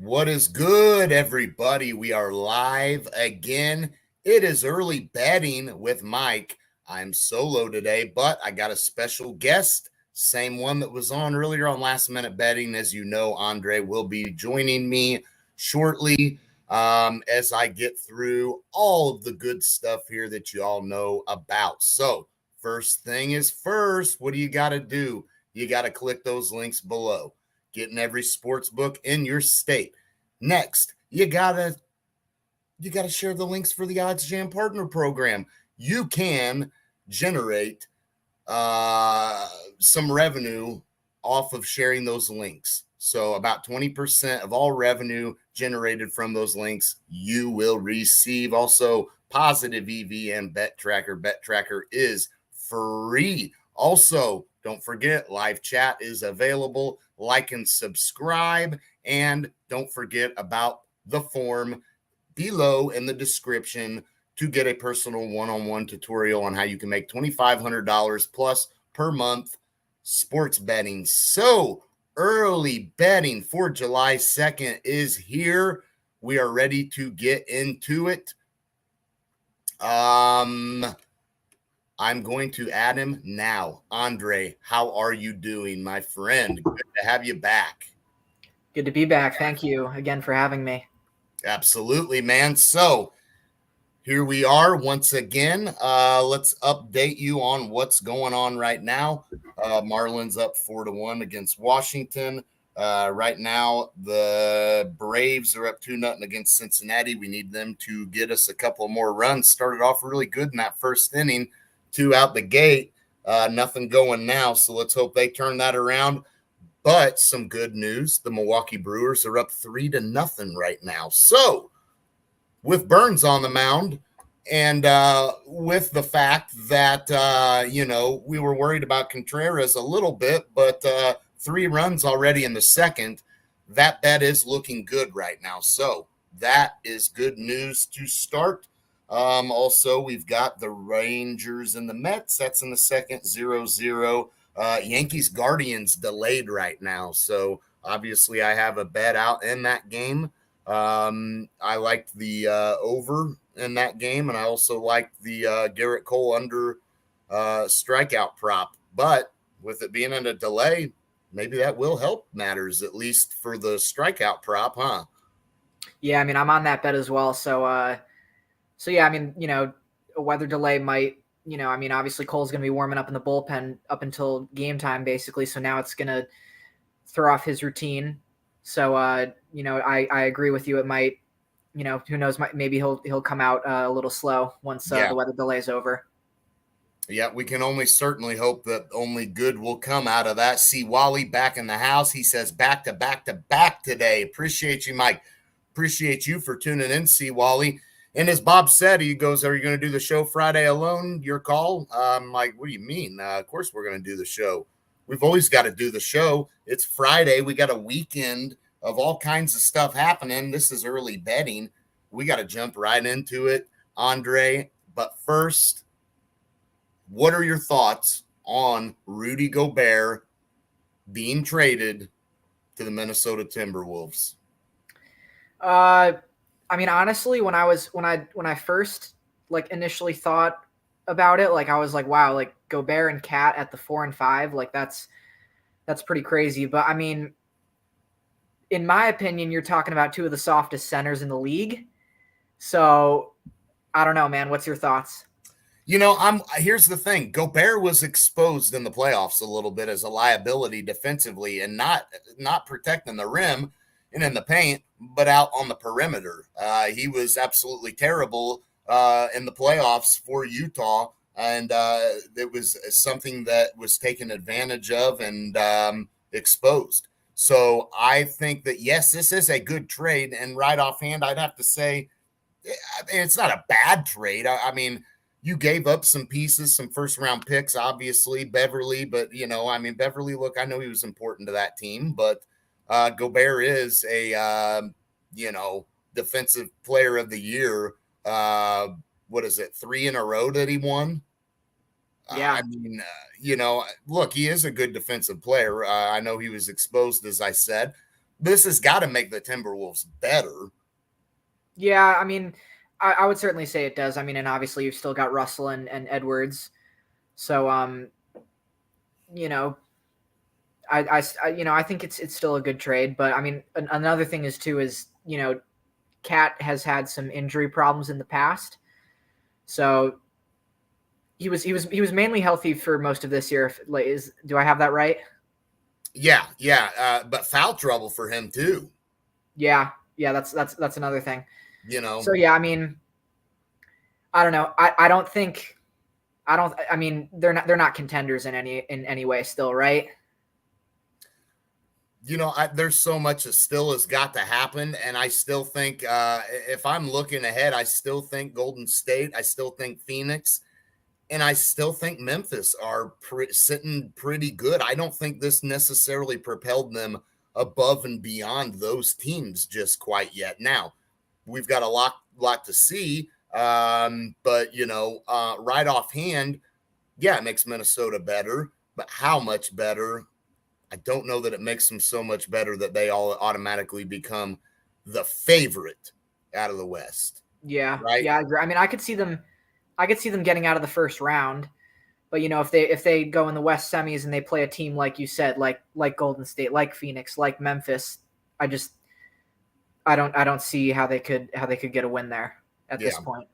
What is good, everybody? We are live again. It is early betting with Mike. I'm solo today, but I got a special guest, same one that was on earlier on Last Minute Betting. As you know, Andre will be joining me shortly as I get through all of the good stuff here that you all know about. So, first thing is first, what do you got to do? You got to click those links below. Getting every sports book in your state. Next, you gotta share the links for the OddsJam Partner Program. You can generate some revenue off of sharing those links. So about 20% of all revenue generated from those links you will receive. Also, Positive EV and Bet Tracker. Bet Tracker is free. Also, don't forget, live chat is available. Like and subscribe. And don't forget about the form below in the description to get a personal one-on-one tutorial on how you can make $2,500 plus per month sports betting. So, early betting for July 2nd is here. We are ready to get into it. I'm going to add him now. Andre, how are you doing, my friend? Good to have you back. Good to be back. Thank you again for having me. Absolutely, man. So here we are once again. Let's update you on what's going on right now. Marlins up 4-1 against Washington. Right now, the Braves are up 2-0 against Cincinnati. We need them to get us a couple more runs. Started off really good in that first inning. 2 out the gate, nothing going now. So let's hope they turn that around. But some good news, the Milwaukee Brewers are up 3-0 right now. So with Burns on the mound and with the fact that, we were worried about Contreras a little bit, but 3 runs already in the second, that bet is looking good right now. So that is good news to start. Also, we've got the Rangers and the Mets. That's in the second, 0-0. Yankees Guardians delayed right now. So obviously I have a bet out in that game. I liked the over in that game, and I also liked the Garrett Cole under strikeout prop. But with it being in a delay, maybe that will help matters, at least for the strikeout prop, huh? Yeah, I mean, I'm on that bet as well. So yeah, I mean, a weather delay might, obviously Cole's going to be warming up in the bullpen up until game time, basically. So now it's going to throw off his routine. So, I agree with you. It might, who knows, maybe he'll come out a little slow once the weather delay is over. Yeah, we can only certainly hope that only good will come out of that. See Wally back in the house. He says back to back today. Appreciate you, Mike. Appreciate you for tuning in, see Wally. And as Bob said, he goes, are you going to do the show Friday alone? Your call? I'm like, what do you mean? Of course we're going to do the show. We've always got to do the show. It's Friday. We got a weekend of all kinds of stuff happening. This is early betting. We got to jump right into it, Andre. But first, what are your thoughts on Rudy Gobert being traded to the Minnesota Timberwolves? I mean, honestly, when I first initially thought about it, I was like, wow, Gobert and Cat at the 4 and 5, that's pretty crazy. But I mean, in my opinion, you're talking about 2 of the softest centers in the league. So I don't know, man. What's your thoughts? Here's the thing. Gobert was exposed in the playoffs a little bit as a liability defensively and not protecting the rim and in the paint, but out on the perimeter. He was absolutely terrible in the playoffs for Utah, and it was something that was taken advantage of and exposed. So I think that, yes, this is a good trade, and right offhand, I'd have to say it's not a bad trade. I mean, you gave up some pieces, some first-round picks, obviously, Beverly, but, Beverly, look, I know he was important to that team, but Gobert is a, defensive player of the year. What is it, 3 in a row that he won? Yeah. Look, he is a good defensive player. I know he was exposed, as I said. This has got to make the Timberwolves better. Yeah, I mean, I would certainly say it does. I mean, and obviously you've still got Russell and Edwards. So, you know, I think it's still a good trade. But I mean, another thing is too is, Cat has had some injury problems in the past. So he was mainly healthy for most of this year. Do I have that right? Yeah. But foul trouble for him too. Yeah, that's another thing. So You yeah, I mean, I don't know. I don't think I don't. I mean, they're not contenders in any way still, right? There's so much that still has got to happen, and I still think if I'm looking ahead, I still think Golden State, I still think Phoenix, and I still think Memphis are sitting pretty good. I don't think this necessarily propelled them above and beyond those teams just quite yet. Now, we've got a lot to see, but right offhand, yeah, it makes Minnesota better, but how much better? I don't know that it makes them so much better that they all automatically become the favorite out of the West. Yeah, Right? yeah, I agree. I mean, I could see them getting out of the first round, but if they go in the West semis and they play a team like you said, like Golden State, like Phoenix, like Memphis, I don't see how they could get a win there at this point.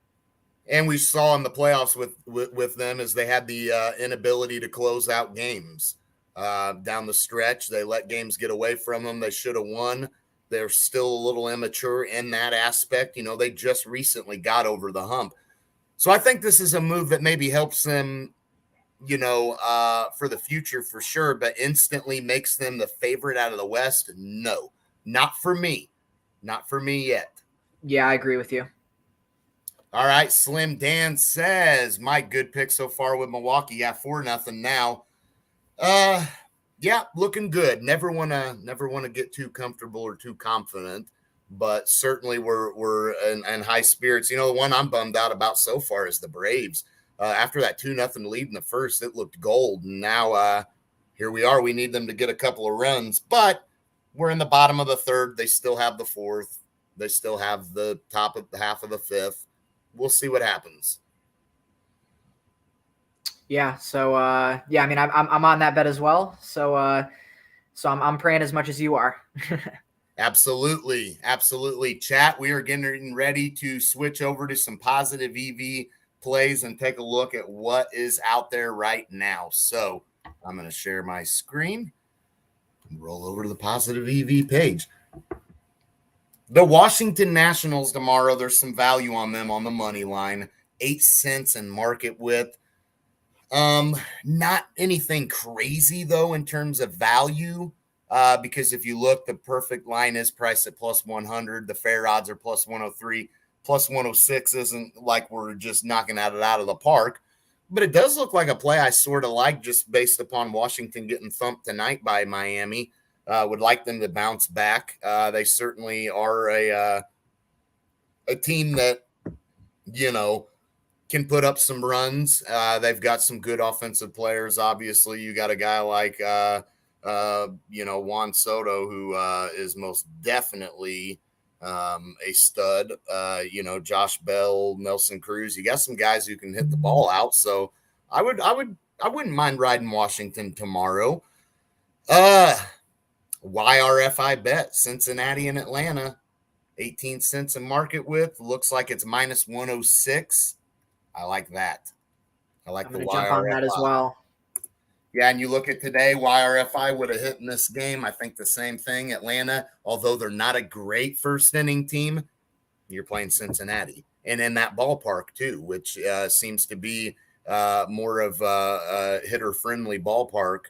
And we saw in the playoffs with them as they had the inability to close out games down the stretch. They let games get away from them. They should have won. They're still a little immature in that aspect. They just recently got over the hump. So I think this is a move that maybe helps them, for the future for sure, but instantly makes them the favorite out of the West. No, not for me. Not for me yet. Yeah, I agree with you. All right, Slim Dan says, my good pick so far with Milwaukee. Yeah, 4-0 now. Yeah, looking good. Never wanna get too comfortable or too confident, but certainly we're in high spirits. The one I'm bummed out about so far is the Braves. After that 2-0 lead in the first, it looked gold. And now here we are. We need them to get a couple of runs, but we're in the bottom of the third. They still have the fourth. They still have the top of the half of the fifth. We'll see what happens. Yeah. So yeah, I mean, I'm on that bet as well. So I'm praying as much as you are. Absolutely. Chat, we are getting ready to switch over to some positive EV plays and take a look at what is out there right now. So I'm going to share my screen and roll over to the positive EV page. The Washington Nationals tomorrow, there's some value on them on the money line, 8 cents in market width. Not anything crazy though in terms of value, because if you look, the perfect line is priced at plus 100. The fair odds are plus 103, plus 106 isn't like we're just knocking it out of the park, but it does look like a play I sort of like just based upon Washington getting thumped tonight by Miami. Would like them to bounce back. They certainly are a team that, can put up some runs. They've got some good offensive players. Obviously, you got a guy like, Juan Soto, who is most definitely a stud. Josh Bell, Nelson Cruz. You got some guys who can hit the ball out. So I wouldn't mind riding Washington tomorrow. YRFI bet Cincinnati and Atlanta, 18 cents in market width. Looks like it's minus 106. I like that. I like the YRFI. Jump on that as well. Yeah, and you look at today, YRFI would have hit in this game. I think the same thing. Atlanta, although they're not a great first inning team, you're playing Cincinnati. And in that ballpark too, which seems to be more of a hitter-friendly ballpark,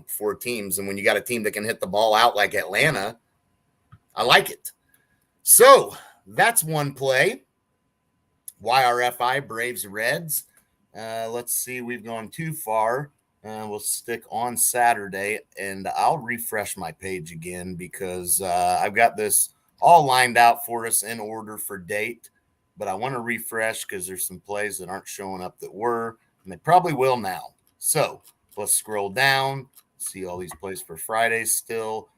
for teams. And when you got a team that can hit the ball out like Atlanta, I like it. So that's one play. YRFI, Braves, Reds. Let's see. We've gone too far. We'll stick on Saturday, and I'll refresh my page again because I've got this all lined out for us in order for date. But I want to refresh because there's some plays that aren't showing up that were, and they probably will now. So let's scroll down, See all these plays for Friday still.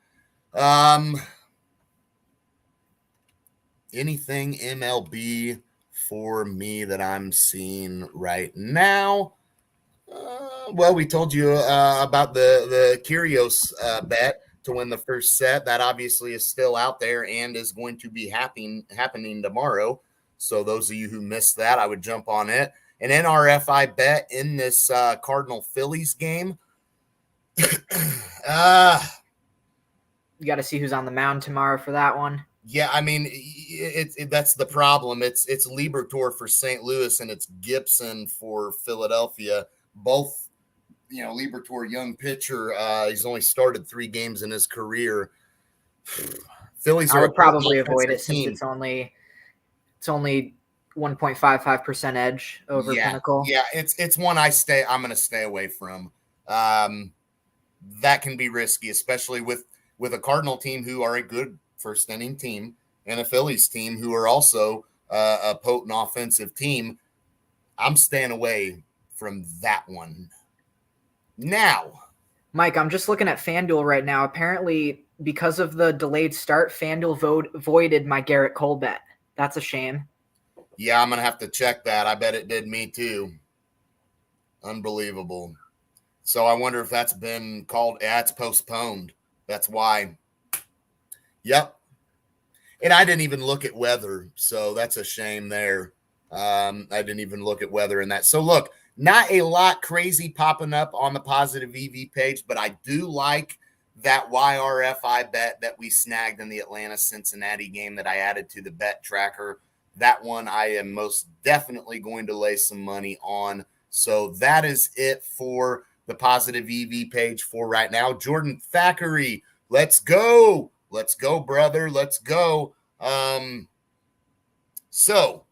Anything MLB for me that I'm seeing right now? Well, we told you about the Kyrgios bet to win the first set. That obviously is still out there and is going to be happening tomorrow. So those of you who missed that, I would jump on it. An NRFI bet in this Cardinal Phillies game. You got to see who's on the mound tomorrow for that one. Yeah, I mean, that's the problem. It's Liberatore for St. Louis and it's Gibson for Philadelphia. Both, Liberatore, young pitcher. He's only started 3 games in his career. Phillies I are would probably avoid it team. since it's only 1.55% edge over Pinnacle. Yeah, it's one I'm going to stay away from. That can be risky, especially with a Cardinal team who are a good first inning team and a Phillies team who are also a potent offensive team. I'm staying away from that one. Now, Mike, I'm just looking at FanDuel right now. Apparently, because of the delayed start, FanDuel voided my Garrett Cole bet. That's a shame. Yeah, I'm going to have to check that. I bet it did me too. Unbelievable. So I wonder if that's been called. Yeah, it's postponed. That's why. Yep. And I didn't even look at weather. So that's a shame there. I didn't even look at weather in that. So look, not a lot crazy popping up on the Positive EV page, but I do like that YRFI bet that we snagged in the Atlanta-Cincinnati game that I added to the bet tracker. That one I am most definitely going to lay some money on. So that is it for the Positive EV page for right now. Jordan Thackeray, let's go. Let's go, brother. Let's go. So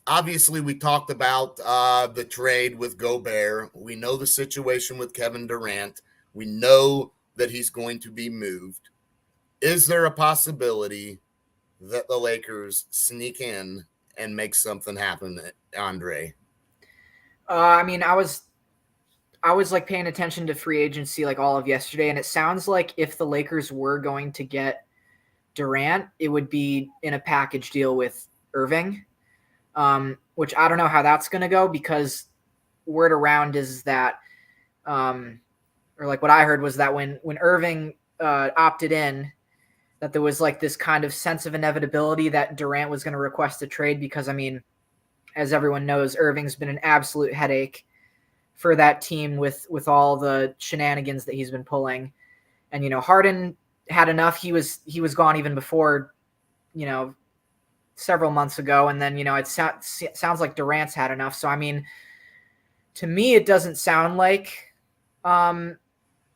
obviously we talked about the trade with Gobert. We know the situation with Kevin Durant. We know that he's going to be moved. Is there a possibility that the Lakers sneak in and make something happen, Andre? I mean, I was like paying attention to free agency like all of yesterday, and it sounds like if the Lakers were going to get Durant, it would be in a package deal with Irving, which I don't know how that's going to go, because word around is that, or like what I heard was that when Irving opted in, that there was like this kind of sense of inevitability that Durant was going to request a trade, because, I mean, as everyone knows, Irving's been an absolute headache for that team with all the shenanigans that he's been pulling. And, Harden had enough. He was gone even before, several months ago. And then, it sounds like Durant's had enough. So, I mean, to me, it doesn't sound like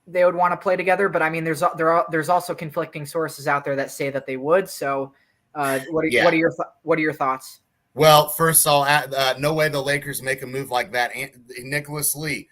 they would want to play together. But I mean, there's also conflicting sources out there that say that they would. So what are your thoughts? Well, first of all, no way the Lakers make a move like that. Nicholas Lee,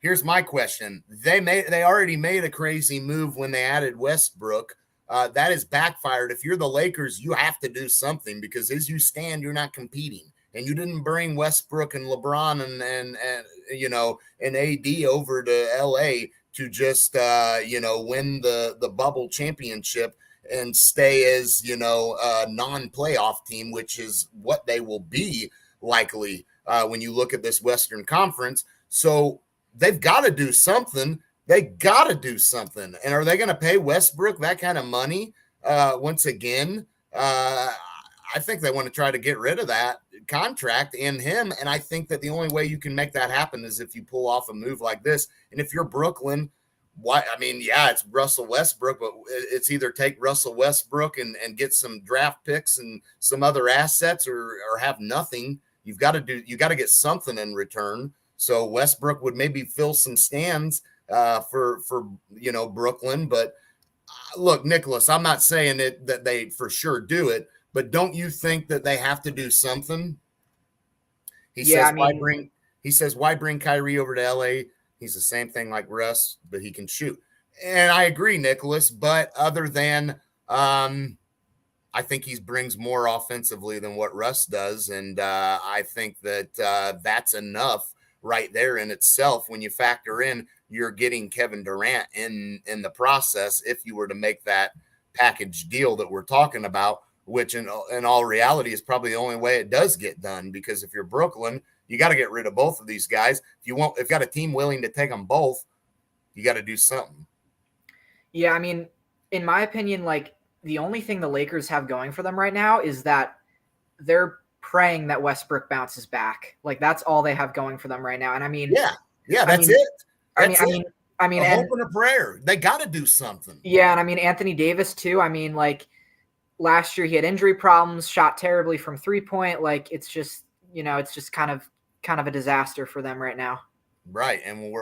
here's my question. They already made a crazy move when they added Westbrook. That is backfired. If you're the Lakers, you have to do something, because as you stand, you're not competing. And you didn't bring Westbrook and LeBron and AD over to LA to just win the bubble championship and stay as, a non-playoff team, which is what they will be likely when you look at this Western Conference. So they've got to do something. And are they going to pay Westbrook that kind of money once again? I think they want to try to get rid of that contract and him. And I think that the only way you can make that happen is if you pull off a move like this. And if you're Brooklyn, it's Russell Westbrook, but it's either take Russell Westbrook and get some draft picks and some other assets, or have nothing. You got to get something in return. So Westbrook would maybe fill some stands for Brooklyn. But look, Nicholas, I'm not saying that they for sure do it, but don't you think that they have to do something? He says, why bring Kyrie over to LA? He's the same thing like Russ, but he can shoot. And I agree, Nicholas, but other than I think he brings more offensively than what Russ does. And I think that that's enough right there in itself when you factor in you're getting Kevin Durant in the process if you were to make that package deal that we're talking about, which in all reality is probably the only way it does get done, because if you're Brooklyn, you got to get rid of both of these guys. If you got a team willing to take them both, you got to do something. Yeah, I mean, in my opinion, like the only thing the Lakers have going for them right now is that they're praying that Westbrook bounces back. Like that's all they have going for them right now. And I mean, that's it. I mean, a and hope and a prayer. They got to do something. Yeah, and I mean Anthony Davis too. I mean, like last year he had injury problems, shot terribly from 3-point. Like it's just kind of a disaster for them right now. Right. And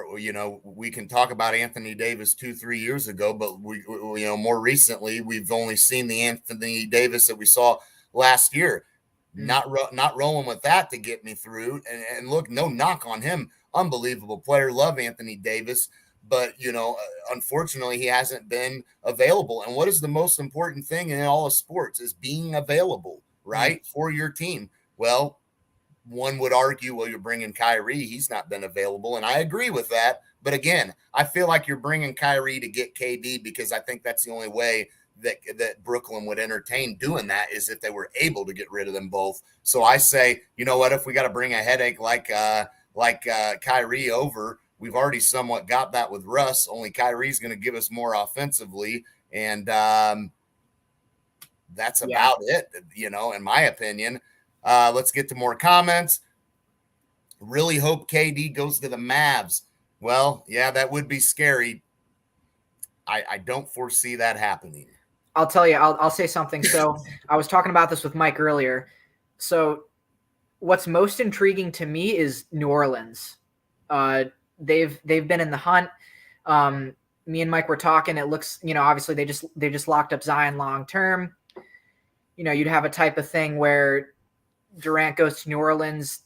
we can talk about Anthony Davis 2-3 years ago, but we more recently, we've only seen the Anthony Davis that we saw last year. Not rolling with that to get me through. And look, no knock on him. Unbelievable player. Love Anthony Davis. But, unfortunately, he hasn't been available. And what is the most important thing in all of sports is being available, right, for your team. Well, one would argue, well, you're bringing Kyrie. He's not been available. And I agree with that. But again, I feel like you're bringing Kyrie to get KD, because I think that's the only way that Brooklyn would entertain doing that, is if they were able to get rid of them both. So I say, you know what, if we got to bring a headache like Kyrie over, we've already somewhat got that with Russ, only Kyrie's going to give us more offensively. And that's about it, in my opinion. Let's get to more comments. Really hope KD goes to the Mavs. Well, yeah, that would be scary. I don't foresee that happening. I'll tell you, I'll say something. So I was talking about this with Mike earlier. So what's most intriguing to me is New Orleans. They've been in the hunt. Me and Mike were talking. It looks, obviously they just locked up Zion long term. You'd have a type of thing where Durant goes to New Orleans.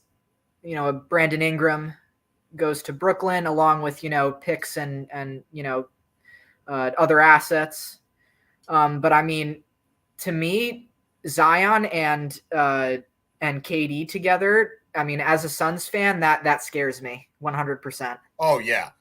Brandon Ingram goes to Brooklyn along with picks and other assets. But I mean, to me, Zion and KD together, I mean, as a Suns fan, that scares me 100%. Oh yeah.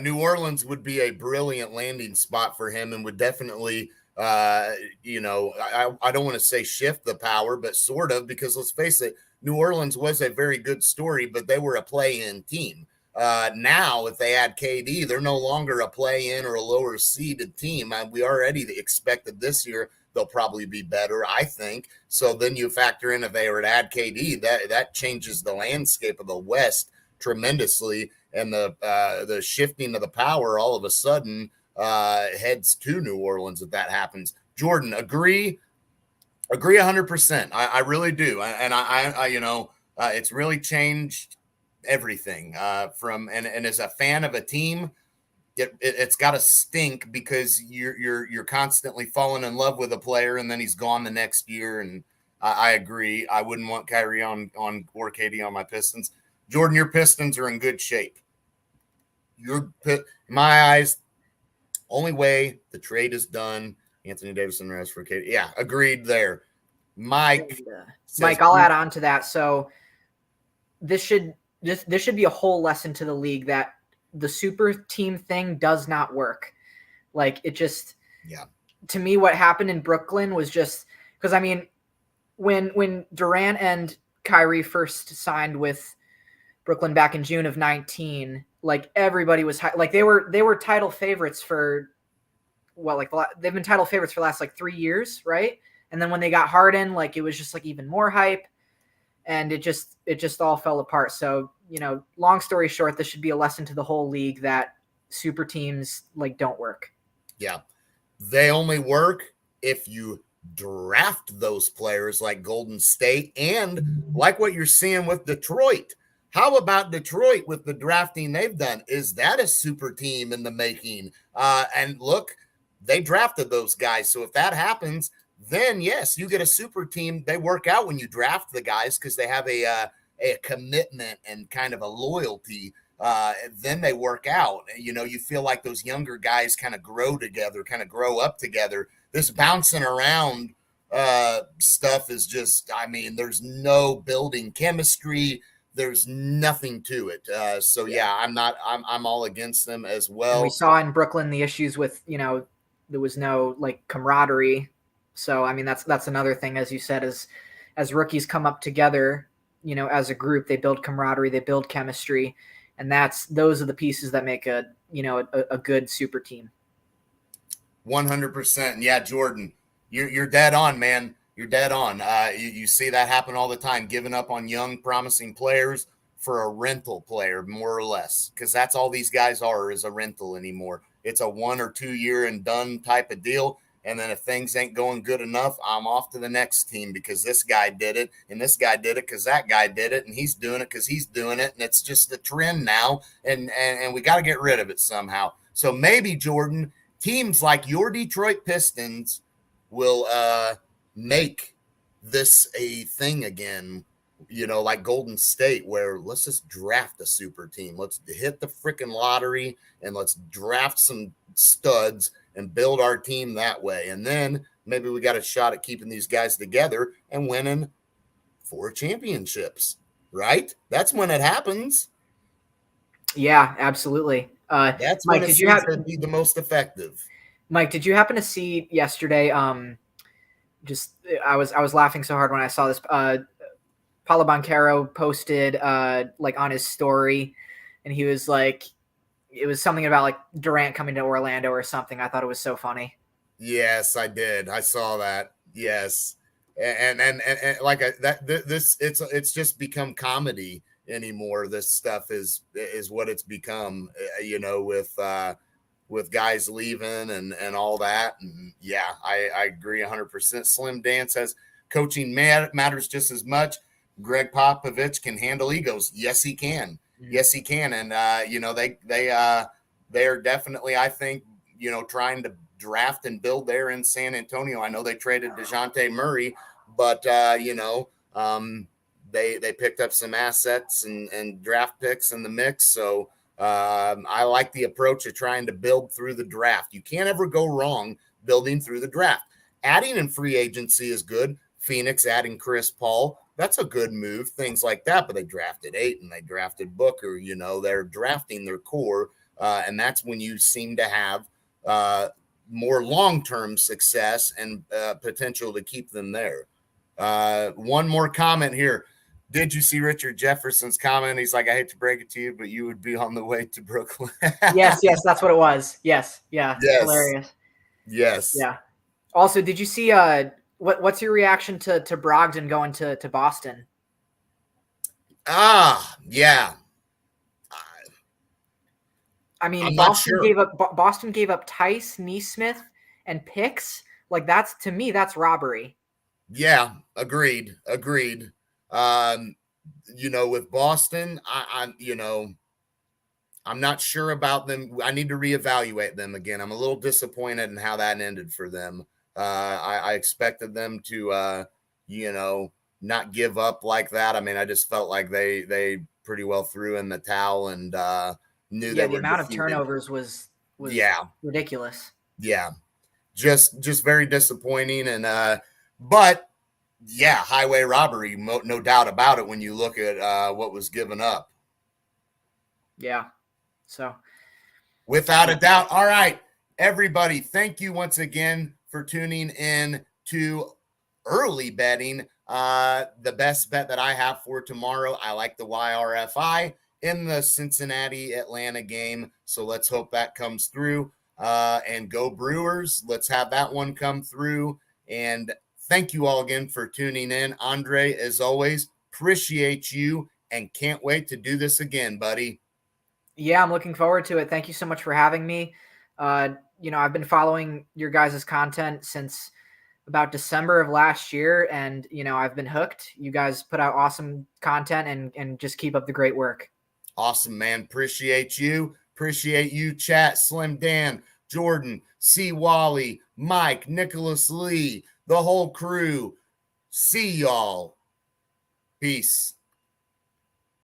New Orleans would be a brilliant landing spot for him, and would definitely, I don't want to say shift the power, but sort of, because let's face it, New Orleans was a very good story, but they were a play-in team. Now, if they add KD, they're no longer a play-in or a lower seeded team. We already expected this year they'll probably be better, I think. So then you factor in if they were to add KD, that changes the landscape of the West tremendously, and the shifting of the power all of a sudden heads to New Orleans if that happens. Jordan, agree 100%. I really do. And I it's really changed everything and as a fan of a team, it's got to stink, because you're constantly falling in love with a player and then he's gone the next year. And I agree. I wouldn't want Kyrie on or KD on my Pistons. Jordan, your Pistons are in good shape. In my eyes, only way the trade is done, Anthony Davis and rest for KD. Yeah, agreed there. Mike, I'll add on to that. So this should be a whole lesson to the league that the super team thing does not work. Like it just, to me, what happened in Brooklyn was just because, I mean, when Durant and Kyrie first signed with Brooklyn back in June of 19, like everybody was like they were title favorites for they've been title favorites for the last 3 years, right? And then when they got Harden, like it was just even more hype, and it just all fell apart. So, long story short, this should be a lesson to the whole league that super teams don't work. Yeah. They only work if you draft those players like Golden State and like what you're seeing with Detroit. How about Detroit with the drafting they've done? Is that a super team in the making? And look, they drafted those guys. So if that happens, then yes, you get a super team. They work out when you draft the guys because they have a commitment and kind of a loyalty. Then they work out. You feel like those younger guys kind of grow together, kind of grow up together. This bouncing around stuff is just, I mean, there's no building chemistry. there's nothing to it. So yeah, I'm all against them as well. And we saw in Brooklyn the issues with, there was no like camaraderie. So I mean that's another thing, as you said, as rookies come up together, as a group, they build camaraderie, they build chemistry, and those are the pieces that make a good super team. 100%. Yeah, Jordan, you're dead on, man. You're dead on. You see that happen all the time, giving up on young, promising players for a rental player, more or less, because that's all these guys are, is a rental anymore. It's a 1 or 2 year and done type of deal. And then if things ain't going good enough, I'm off to the next team because this guy did it, and this guy did it because that guy did it, and he's doing it because he's doing it, and it's just the trend now, and we got to get rid of it somehow. So maybe, Jordan, teams like your Detroit Pistons will make this a thing again, like Golden State, where let's just draft a super team. Let's hit the freaking lottery and let's draft some studs and build our team that way. And then maybe we got a shot at keeping these guys together and winning 4 championships, right? That's when it happens. Yeah, absolutely. That's Mike, when it seems to be the most effective. Mike, did you happen to see yesterday? I was laughing so hard when I saw this. Paulo Banchero posted like on his story, and he was like, it was something about like Durant coming to Orlando or something. I thought it was so funny. Yes, I did. I saw that. Yes, and like it's just become comedy anymore. This stuff is what it's become. With guys leaving and all that. And yeah, I agree 100%. Slim Dan says coaching matters just as much. Greg Popovich can handle egos. Yes, he can. Mm-hmm. Yes, he can. And, they are definitely, I think, trying to draft and build there in San Antonio. I know they traded DeJounte Murray, but, they picked up some assets and draft picks in the mix. So, I like the approach of trying to build through the draft. You can't ever go wrong building through the draft. Adding in free agency is good. Phoenix adding Chris Paul, that's a good move, things like that. But they drafted Ayton, they drafted Booker. They're drafting their core, and that's when you seem to have more long-term success and potential to keep them there. One more comment here. Did you see Richard Jefferson's comment? He's like, I hate to break it to you, but you would be on the way to Brooklyn. Yes, that's what it was. Yes, yeah, yes. Hilarious. Yes. Yeah. Also, did you see what's your reaction to Brogdon going to Boston? Yeah. I mean, Boston gave up Tice, Neesmith, and picks. Like to me, that's robbery. Yeah, agreed. With Boston, I'm not sure about them. I need to reevaluate them again. I'm a little disappointed in how that ended for them. I expected them to, not give up like that. I mean, I just felt like they pretty well threw in the towel and knew they were the amount defeated. Of turnovers was ridiculous. Yeah, just very disappointing. And but yeah, highway robbery, no doubt about it when you look at what was given up. Yeah. So without a doubt. All right, everybody, thank you once again for tuning in to early betting. The best bet that I have for tomorrow, I like the YRFI in the Cincinnati-Atlanta game. So let's hope that comes through. And go Brewers. Let's have that one come through. And thank you all again for tuning in. Andre, as always, appreciate you and can't wait to do this again, buddy. Yeah, I'm looking forward to it. Thank you so much for having me. I've been following your guys' content since about December of last year, and, I've been hooked. You guys put out awesome content and just keep up the great work. Awesome, man. Appreciate you. Appreciate you, chat. Slim Dan, Jordan, C. Wally, Mike, Nicholas Lee, the whole crew. See y'all. Peace.